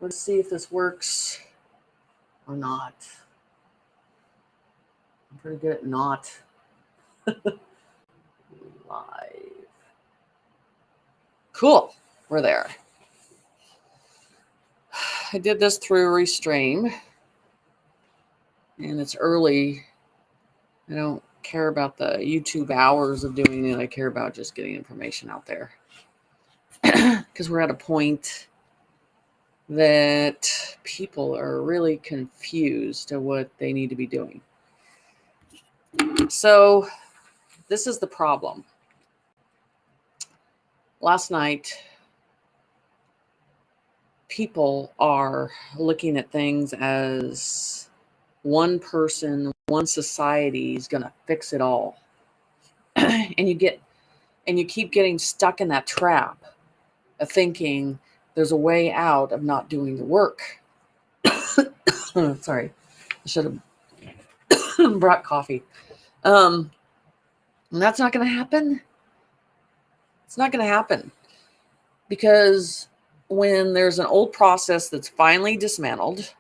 Let's see if this works or not. I'm pretty good at not. Live. Cool. We're there. I did this through Restream, and it's early. I don't care about the YouTube hours of doing it. I care about just getting information out there. Because we're at a point that people are really confused of what they need to be doing. So this is the problem. Last night, people are looking at things as one person, one society is going to fix it all. and you keep getting stuck in that trap of thinking there's a way out of not doing the work. Sorry, I should have brought coffee. And that's not going to happen. It's not going to happen because when there's an old process that's finally dismantled,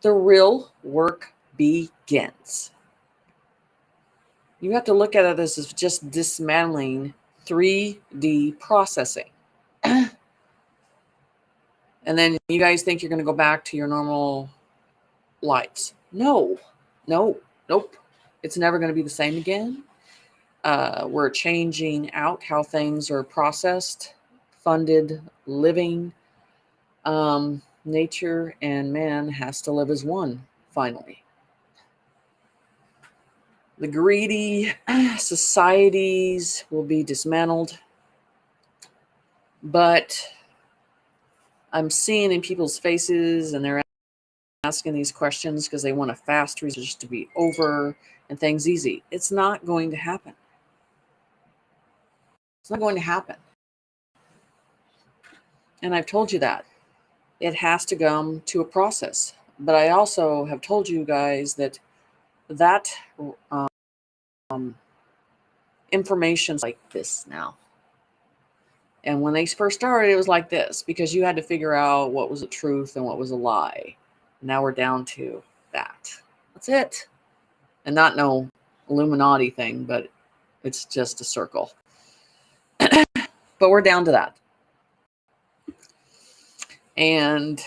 the real work begins. You have to look at it as just dismantling 3D processing. And then you guys think you're going to go back to your normal lives. No, nope. It's never going to be the same again. We're changing out how things are processed, funded, living. Nature and man has to live as one, finally. The greedy societies will be dismantled. But I'm seeing in people's faces, and they're asking these questions because they want a fast research to be over and things easy. It's not going to happen. It's not going to happen. And I've told you that. It has to come to a process. But I also have told you guys that information's like this now. And when they first started, it was like this because you had to figure out what was the truth and what was a lie. Now we're down to that. That's it. And not no Illuminati thing, but it's just a circle. But we're down to that. And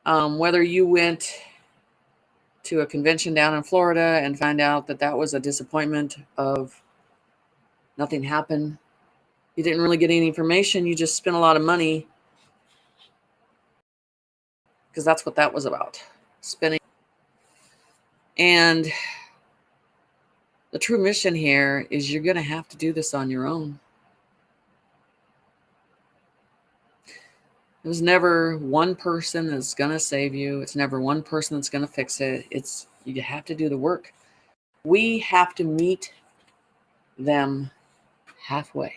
whether you went to a convention down in Florida and found out that that was a disappointment of nothing happened, you didn't really get any information, you just spent a lot of money, because that's what that was about, spending. And the true mission here is you're going to have to do this on your own. There's never one person that's going to save you. It's never one person that's going to fix it. You have to do the work. We have to meet them halfway.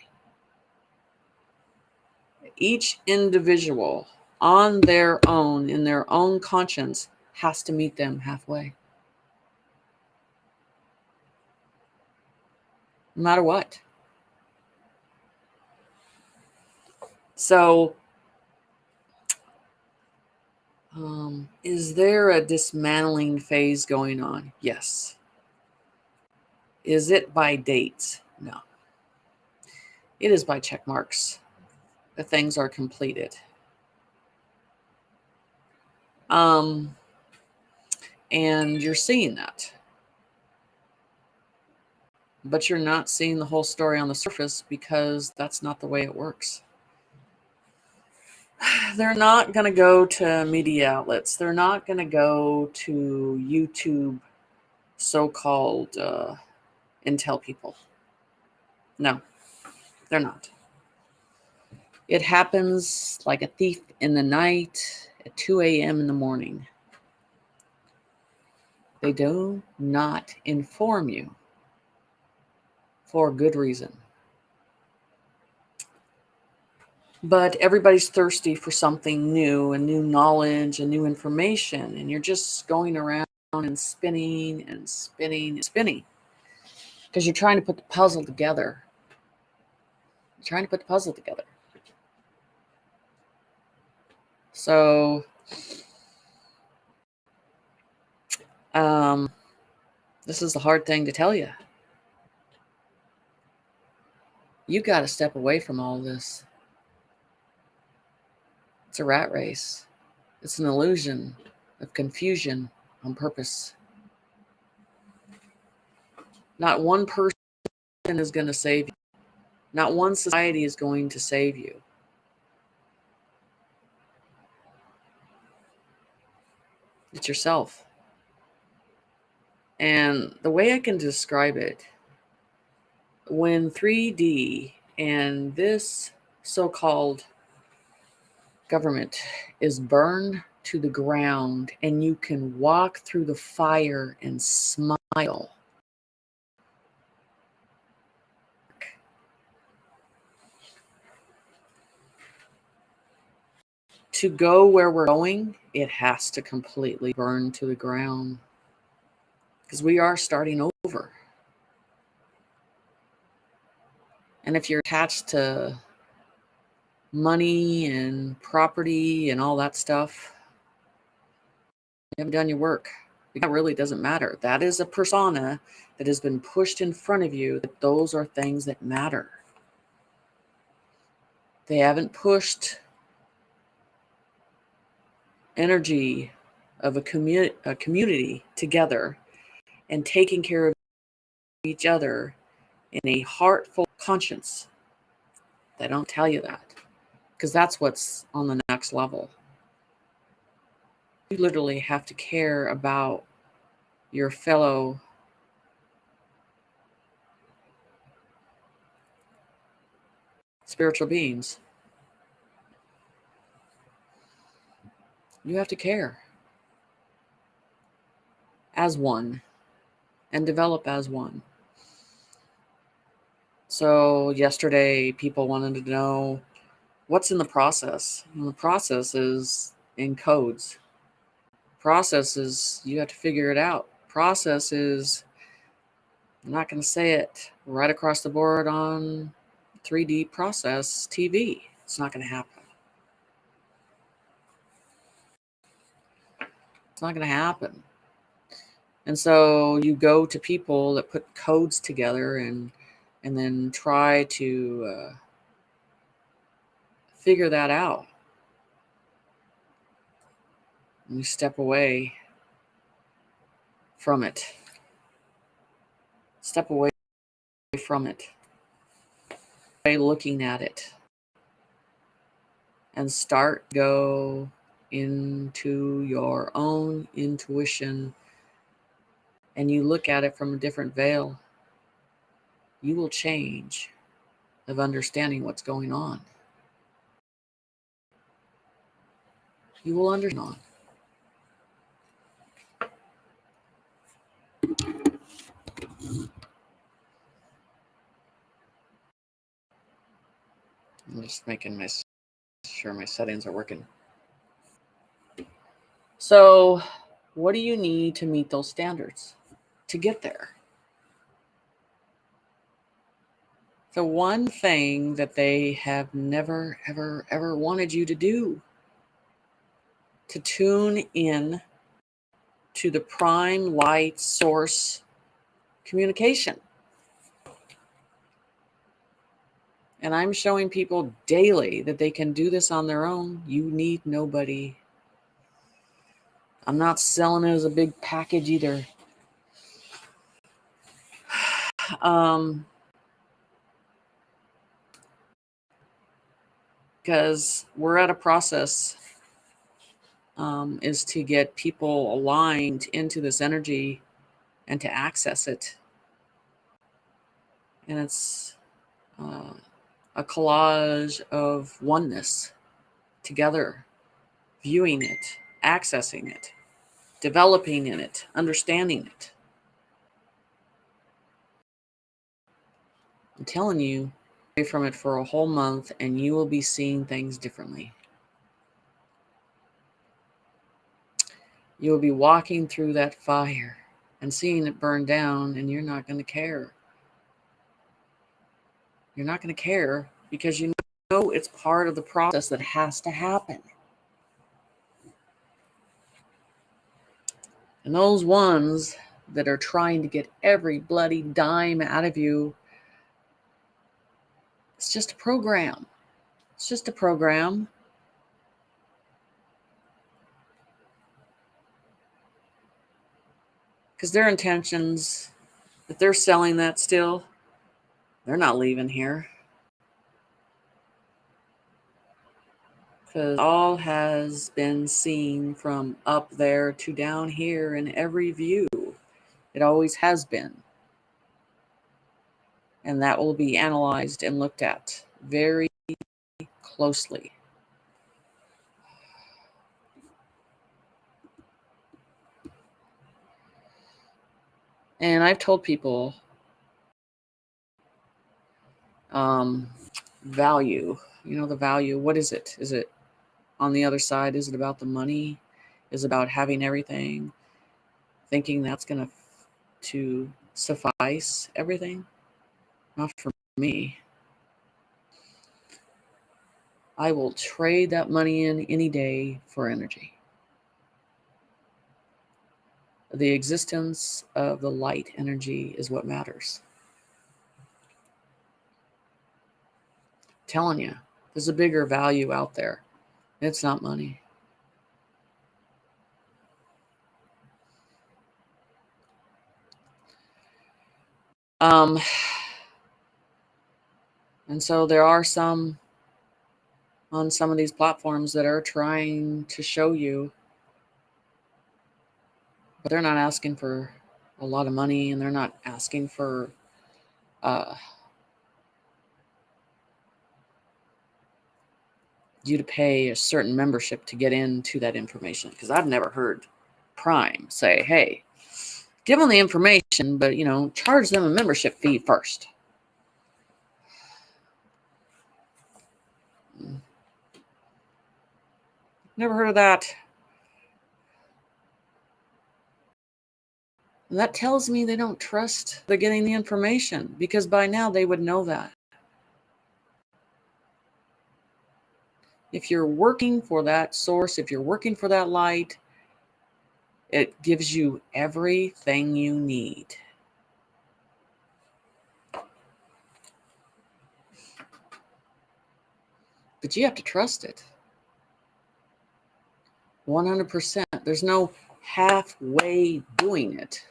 Each individual on their own, in their own conscience, has to meet them halfway. No matter what. So, is there a dismantling phase going on? Yes. Is it by dates? No. It is by check marks. The things are completed. And you're seeing that. But you're not seeing the whole story on the surface because that's not the way it works. They're not going to go to media outlets. They're not going to go to YouTube so-called intel people. No, they're not. It happens like a thief in the night at 2 a.m. in the morning. They do not inform you for good reason. But everybody's thirsty for something new and new knowledge and new information. And you're just going around and spinning and spinning and spinning. Because you're trying to put the puzzle together. You're trying to put the puzzle together. So, this is the hard thing to tell you. You got to step away from all this. It's a rat race. It's an illusion of confusion on purpose. Not one person is going to save you. Not one society is going to save you. It's yourself. And the way I can describe it, when 3D and this so-called government is burned to the ground and you can walk through the fire and smile, to go where we're going, it has to completely burn to the ground, because we are starting over. And if you're attached to money and property and all that stuff, you haven't done your work. That really doesn't matter. That is a persona that has been pushed in front of you, that those are things that matter. They haven't pushed energy of a community together and taking care of each other in a heartful conscience. They don't tell you that, because that's what's on the next level. You literally have to care about your fellow spiritual beings. You have to care as one and develop as one. So yesterday, people wanted to know what's in the process. And the process is in codes. Process is, you have to figure it out. Process is, I'm not going to say it right across the board on 3D process TV. It's not going to happen. It's not going to happen. And so you go to people that put codes together and then try to figure that out. And you step away from it. Step away from it. By looking at it. And go into your own intuition. And you look at it from a different veil. You will change of understanding what's going on. You will understand. I'm just making sure my settings are working. So, what do you need to meet those standards to get there? The one thing that they have never, ever, ever wanted you to do, to tune in to the prime light source communication. And I'm showing people daily that they can do this on their own. You need nobody. I'm not selling it as a big package either. Because we're at a process is to get people aligned into this energy and to access it. And it's a collage of oneness together, viewing it, accessing it, developing in it, understanding it. I'm telling you, away from it for a whole month and you will be seeing things differently. You'll be walking through that fire and seeing it burn down, and you're not going to care. You're not going to care because you know it's part of the process that has to happen. And those ones that are trying to get every bloody dime out of you, it's just a program. It's just a program. Because their intentions, if they're selling that still, they're not leaving here. Because all has been seen from up there to down here in every view. It always has been. And that will be analyzed and looked at very closely. And I've told people value, the value, what is it? Is it on the other side? Is it about the money? Is it about having everything? Thinking that's going to suffice everything? Not for me. I will trade that money in any day for energy. The existence of the light energy is what matters. I'm telling you, there's a bigger value out there. It's not money. And so there are some on some of these platforms that are trying to show you, but they're not asking for a lot of money, and they're not asking for you to pay a certain membership to get into that information. Because I've never heard Prime say, hey, give them the information, but charge them a membership fee first. Never heard of that. And that tells me they don't trust they're getting the information, because by now they would know that. If you're working for that source, if you're working for that light, it gives you everything you need. But you have to trust it. 100%. There's no halfway doing it.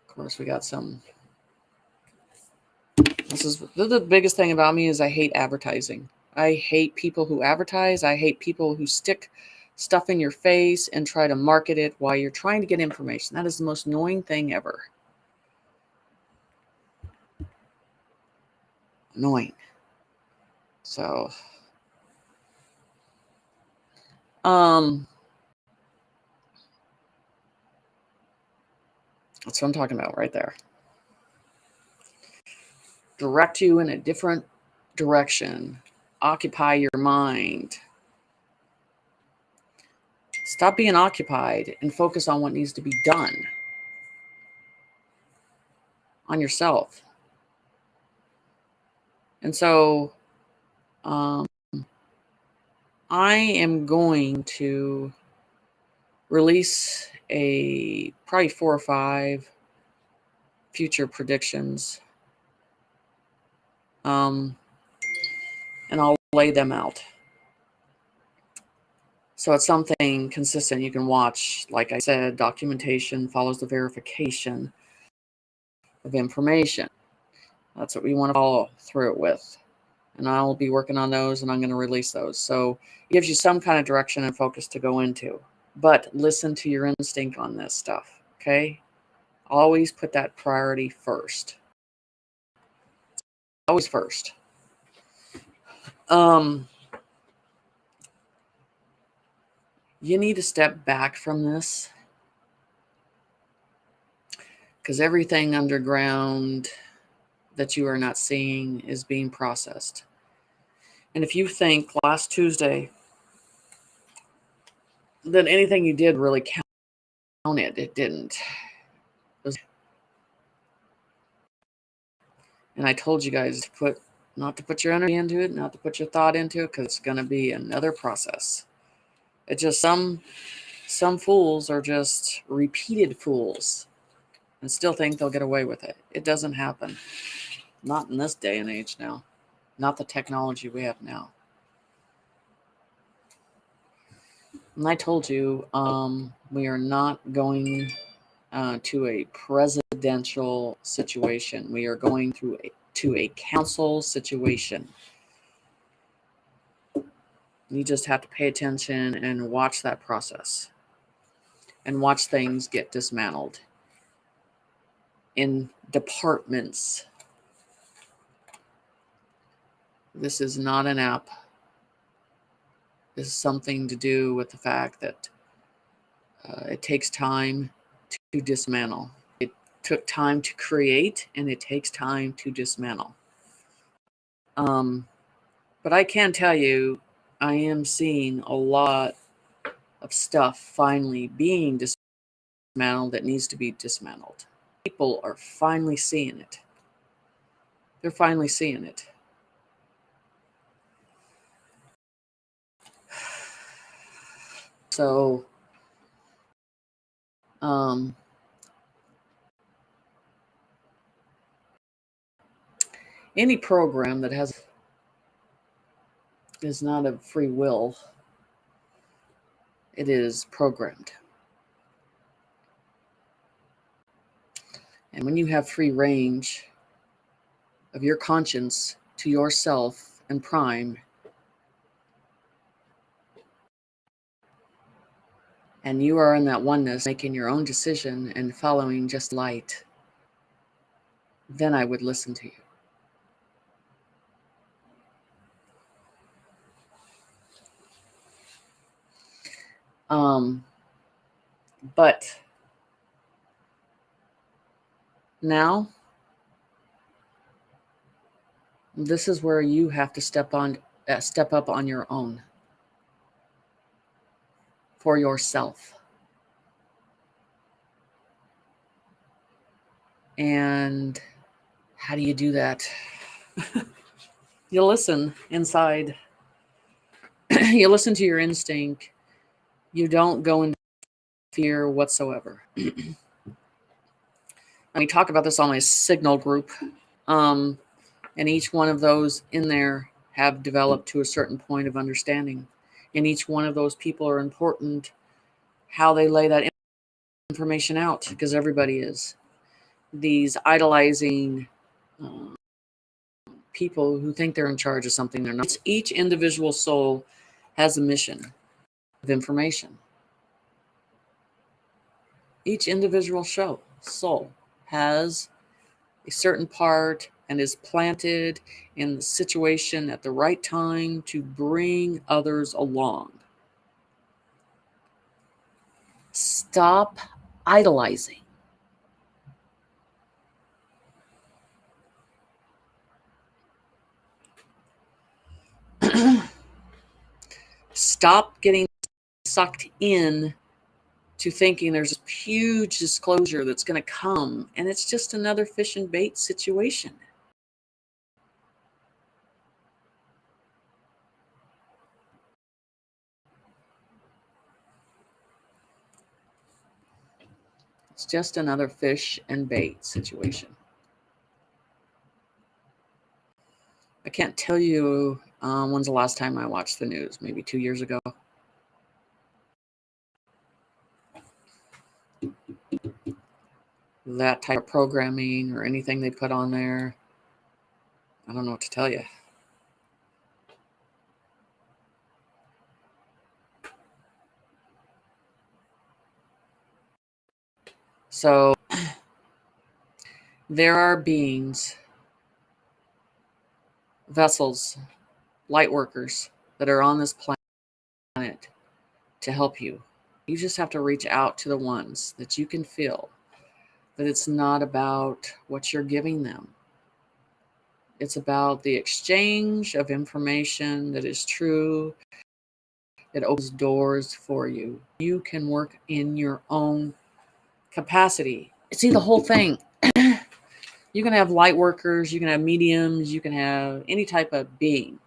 Of course, we got some. The biggest thing about me is I hate advertising. I hate people who advertise. I hate people who stick stuff in your face and try to market it while you're trying to get information. That is the most annoying thing ever. Annoying. So, that's what I'm talking about right there. Direct you in a different direction. Occupy your mind. Stop being occupied and focus on what needs to be done. On yourself. And so, I am going to release probably 4 or 5 future predictions. And I'll lay them out. So it's something consistent you can watch. Like I said, documentation follows the verification of information. That's what we want to follow through it with. And I'll be working on those, and I'm going to release those. So it gives you some kind of direction and focus to go into. But listen to your instinct on this stuff, okay? Always put that priority first. Always first. You need to step back from this, because everything underground that you are not seeing is being processed. And if you think last Tuesday that anything you did really counted, it didn't. And I told you guys not to put your energy into it, not to put your thought into it, because it's going to be another process. It's just some Some fools are just repeated fools and still think they'll get away with it. It doesn't happen. Not in this day and age now. Not the technology we have now. And I told you, we are not going to a presidential situation. We are going to a council situation. You just have to pay attention and watch that process and watch things get dismantled in departments. This is not an app. This is something to do with the fact that it takes time to dismantle. It took time to create, and it takes time to dismantle. But I can tell you, I am seeing a lot of stuff finally being dismantled that needs to be dismantled. People are finally seeing it. They're finally seeing it. So, any program that is not of free will, it is programmed. And when you have free range of your conscience to yourself and prime, and you are in that oneness, making your own decision and following just light, then I would listen to you. But now, this is where you have to step up on your own for yourself. And how do you do that? You listen inside. You listen to your instinct. You don't go into fear whatsoever. We talk about this on my signal group. And each one of those in there have developed to a certain point of understanding. And each one of those people are important, how they lay that information out, because everybody is. These idolizing people who think they're in charge of something they're not. Each individual soul has a mission of information. Each individual soul has a certain part and is planted in the situation at the right time to bring others along. Stop idolizing. Stop getting sucked in to thinking there's a huge disclosure that's going to come, and it's just another fish and bait situation. It's just another fish and bait situation. I can't tell you when's the last time I watched the news, maybe 2 years ago. That type of programming or anything they put on there, I don't know what to tell you. So there are beings, vessels, light workers that are on this planet to help you. You just have to reach out to the ones that you can feel that it's not about what you're giving them. It's about the exchange of information that is true. It opens doors for you. You can work in your own capacity. See, the whole thing. You can have light workers, you can have mediums, you can have any type of being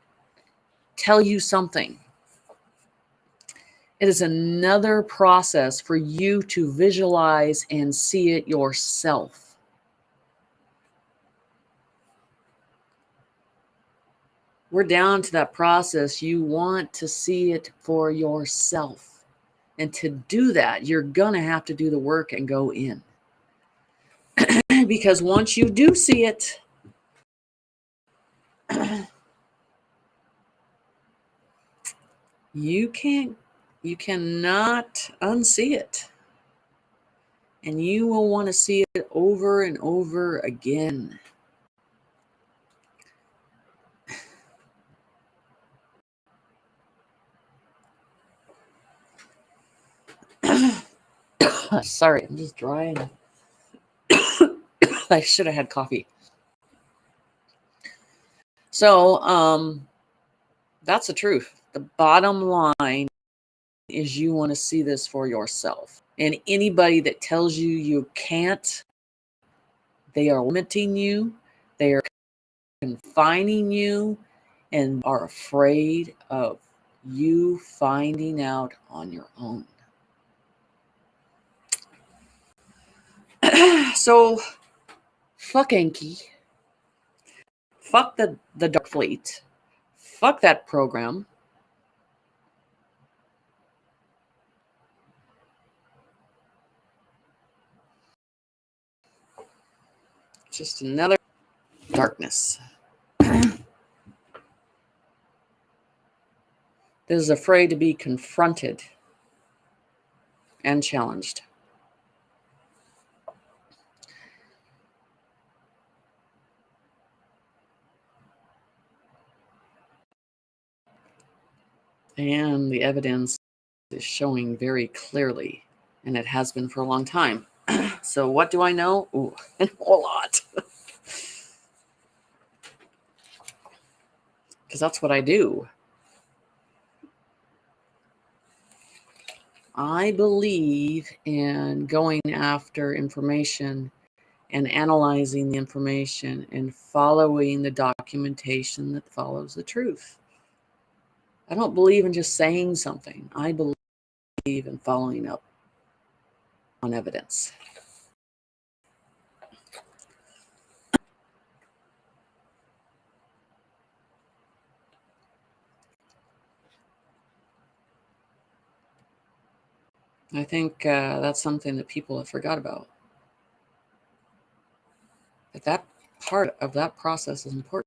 tell you something. It is another process for you to visualize and see it yourself. We're down to that process. You want to see it for yourself. And to do that, you're going to have to do the work and go in. Because once you do see it, you cannot unsee it. And you will want to see it over and over again. Sorry, I'm just drying. I should have had coffee. So, that's the truth. The bottom line is you want to see this for yourself. And anybody that tells you you can't, they are limiting you, they are confining you, and are afraid of you finding out on your own. So, fuck Enki. Fuck the Dark Fleet. Fuck that program. Just another darkness. That is afraid to be confronted and challenged. And the evidence is showing very clearly, and it has been for a long time. So what do I know? Ooh, I know a lot. Because that's what I do. I believe in going after information and analyzing the information and following the documentation that follows the truth. I don't believe in just saying something. I believe in following up on evidence. I think that's something that people have forgot about. That part of that process is important.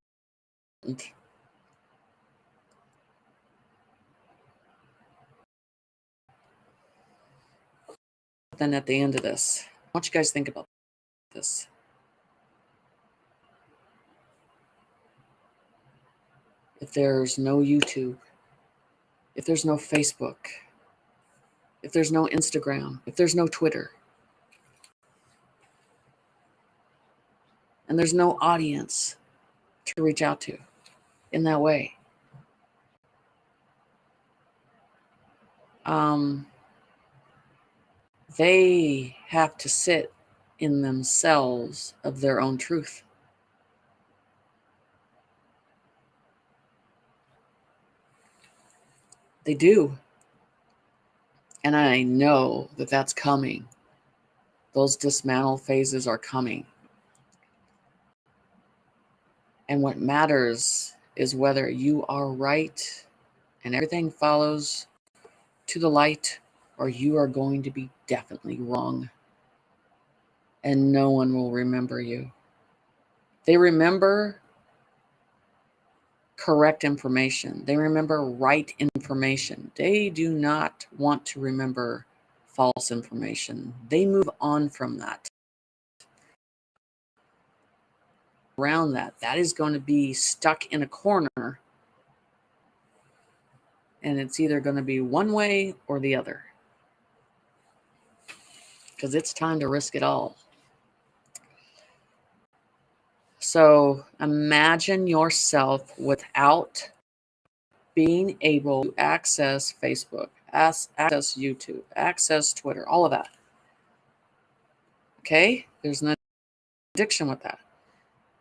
Then at the end of this, I want you guys to think about this. If there's no YouTube, if there's no Facebook, if there's no Instagram, if there's no Twitter, and there's no audience to reach out to in that way, they have to sit in themselves of their own truth. They do. And I know that that's coming. Those dismantle phases are coming. And what matters is whether you are right and everything follows to the light, or you are going to be definitely wrong. And no one will remember you. They remember correct information. They remember right information. They do not want to remember false information. They move on from that. Around that is going to be stuck in a corner, and it's either going to be one way or the other, because it's time to risk it all. So imagine yourself without being able to access Facebook, access YouTube, access Twitter, all of that. Okay? There's an addiction with that.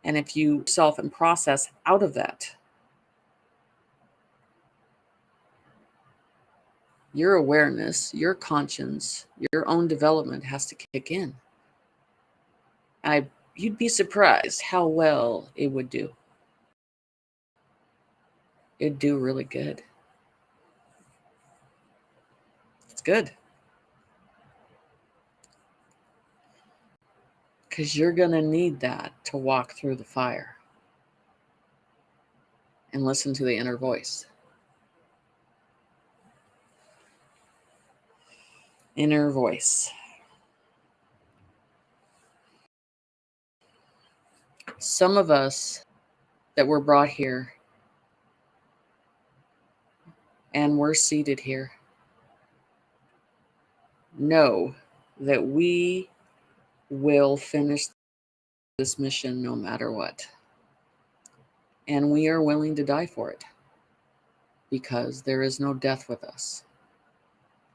And if you self and process out of that, Your awareness, your conscience, your own development has to kick in. You'd be surprised how well it would do. It'd do really good. It's good. Because you're going to need that to walk through the fire and listen to the inner voice. Inner voice. Some of us that were brought here and we're seated here know that we will finish this mission no matter what. And we are willing to die for it because there is no death with us.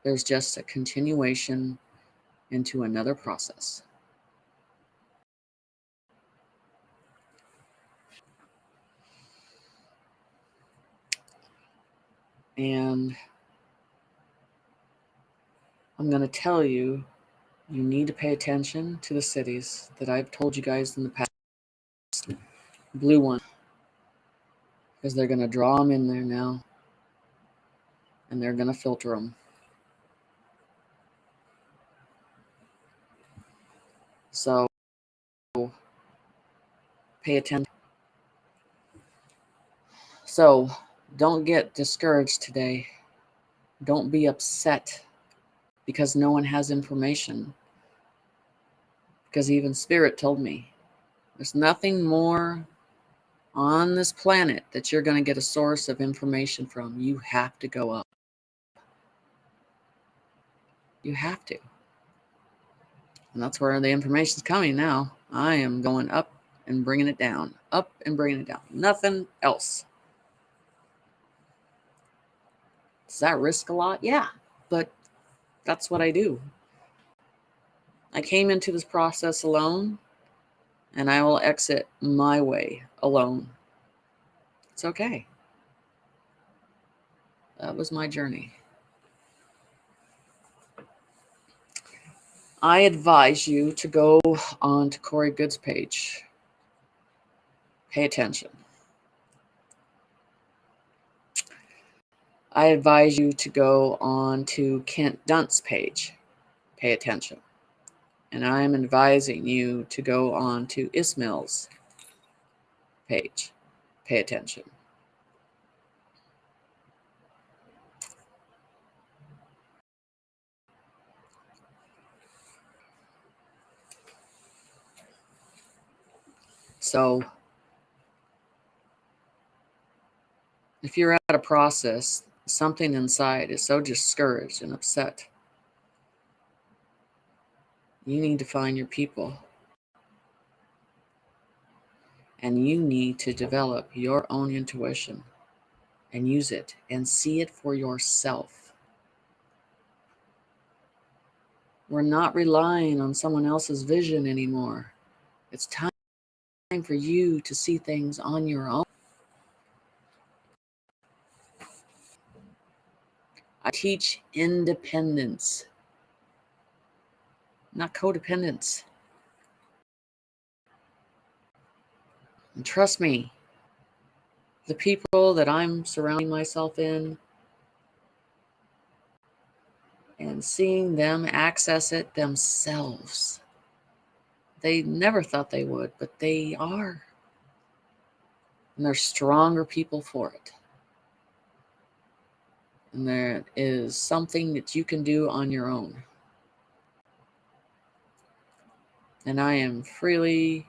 There's just a continuation into another process. And I'm going to tell you, you need to pay attention to the cities that I've told you guys in the past. Blue one. Because they're going to draw them in there now. And they're going to filter them. So, pay attention. So, don't get discouraged today. Don't be upset because no one has information. Because even Spirit told me, there's nothing more on this planet that you're going to get a source of information from. You have to go up. You have to. And that's where the information's coming now. I am going up and bringing it down. Up and bringing it down. Nothing else. Does that risk a lot? Yeah. But that's what I do. I came into this process alone, and I will exit my way alone. It's okay. That was my journey. I advise you to go on to Corey Good's page. Pay attention. I advise you to go on to Kent Dunt's page. Pay attention. And I'm advising you to go on to Ismail's page. Pay attention. So, if you're at a process, something inside is so discouraged and upset, you need to find your people. And you need to develop your own intuition and use it and see it for yourself. We're not relying on someone else's vision anymore. It's time for you to see things on your own. I teach independence, not codependence. And trust me, the people that I'm surrounding myself in and seeing them access it themselves, they never thought they would, but they are. And they're stronger people for it. And there is something that you can do on your own. And I am freely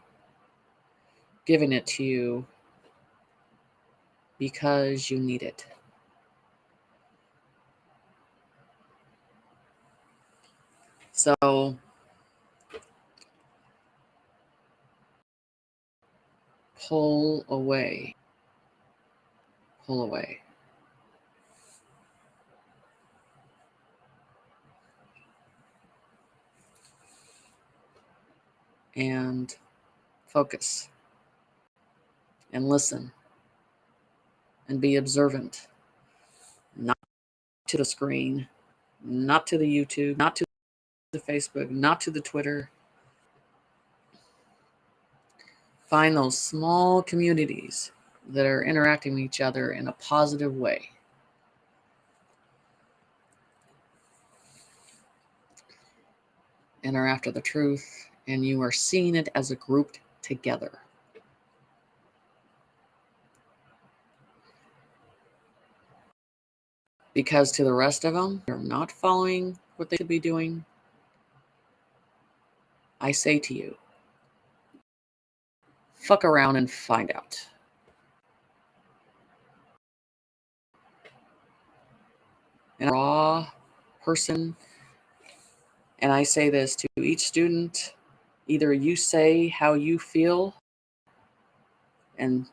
giving it to you because you need it. So, pull away. Pull away. And focus. And listen. And be observant. Not to the screen. not to the YouTube, not to the Facebook, not to the Twitter. Find those small communities that are interacting with each other in a positive way. And are after the truth, and you are seeing it as a group together. Because to the rest of them, they're not following what they should be doing. I say to you, fuck around and find out. And a raw person, and I say this to each student, either you say how you feel and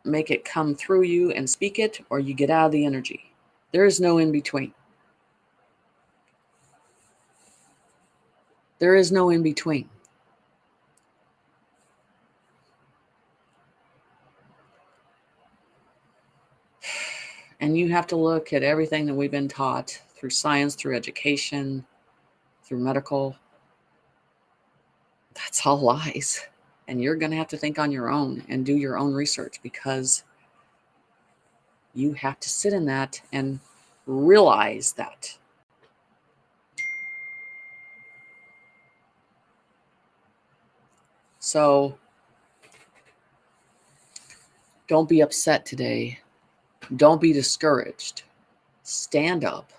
make it come through you and speak it, or you get out of the energy. There is no in between. There is no in between. And you have to look at everything that we've been taught through science, through education, through medical. That's all lies. And you're going to have to think on your own and do your own research, because you have to sit in that and realize that. So don't be upset today. Don't be discouraged. Stand up.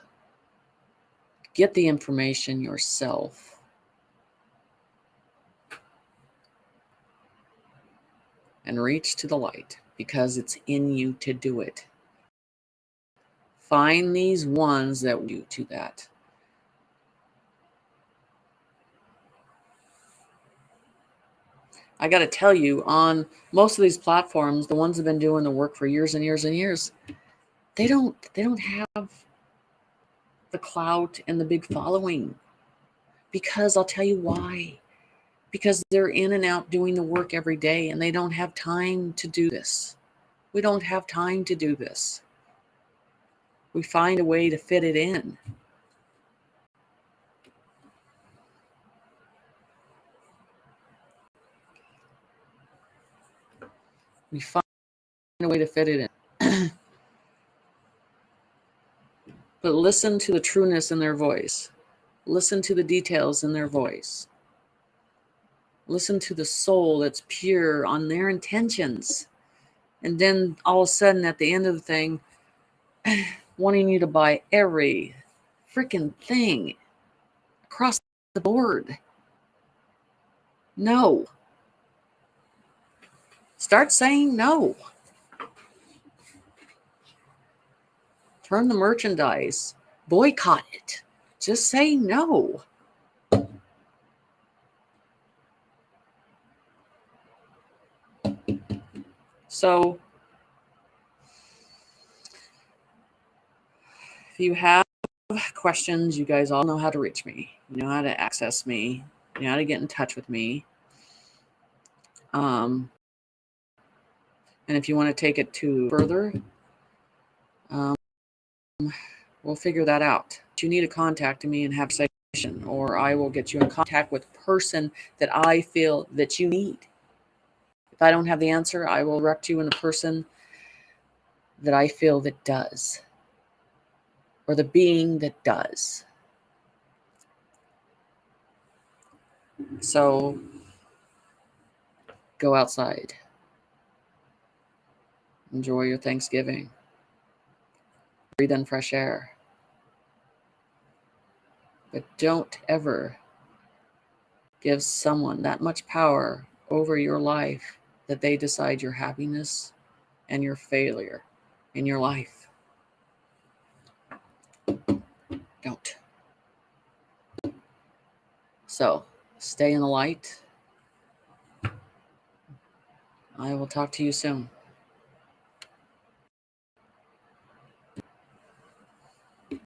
Get the information yourself. And reach to the light, because it's in you to do it. Find these ones that do to that. I got to tell you, on most of these platforms, the ones that have been doing the work for years and years and years, they don't have the clout and the big following. Because I'll tell you why. Because they're in and out doing the work every day, and they don't have time to do this. We don't have time to do this. We find a way to fit it in. We find a way to fit it in. But listen to the trueness in their voice. Listen to the details in their voice. Listen to the soul that's pure on their intentions. And then all of a sudden at the end of the thing, wanting you to buy every freaking thing across the board. No. Start saying no. Turn the merchandise. Boycott it. Just say no. So, if you have questions, you guys all know how to reach me. You know how to access me. You know how to get in touch with me. And if you want to take it to further, we'll figure that out. You need to contact me and have a session, or I will get you in contact with the person that I feel that you need. If I don't have the answer, I will direct you in the person that I feel that does, or the being that does. So go outside. Enjoy your Thanksgiving. Breathe in fresh air. But don't ever give someone that much power over your life that they decide your happiness and your failure in your life. Don't. So stay in the light. I will talk to you soon.